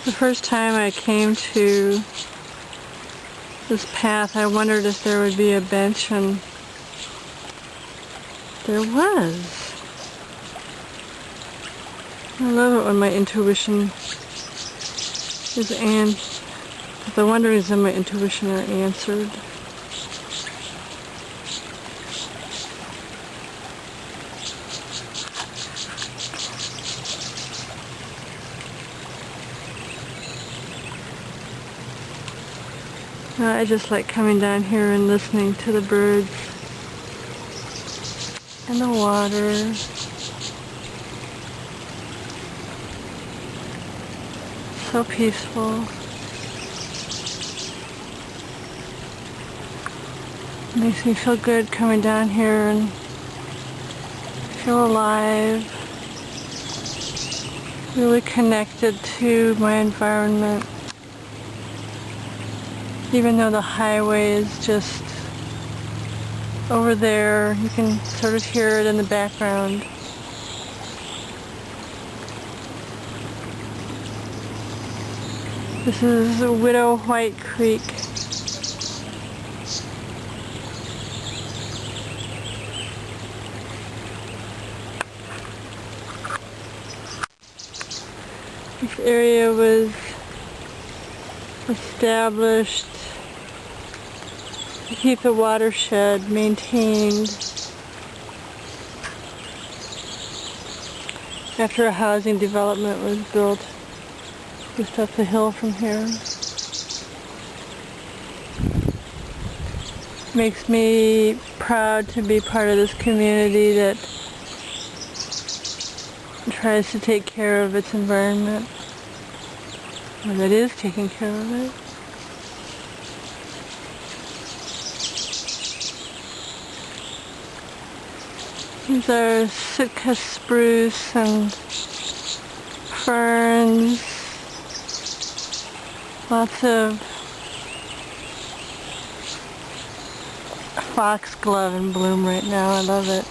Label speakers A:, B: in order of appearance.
A: The first time I came to this path, I wondered if there would be a bench, and there was. I love it when my intuition is the wonderings of my intuition are answered. I just like coming down here and listening to the birds and the water. So peaceful. Makes me feel good coming down here and feel alive. Really connected to my environment. Even though the highway is just over there, you can sort of hear it in the background. This is Widow White Creek. This area was established to keep the watershed maintained after a housing development was built just up the hill from here. Makes me proud to be part of this community that tries to take care of its environment, or that is taking care of it. These are Sitka spruce and ferns. Lots of foxglove in bloom right now. I love it.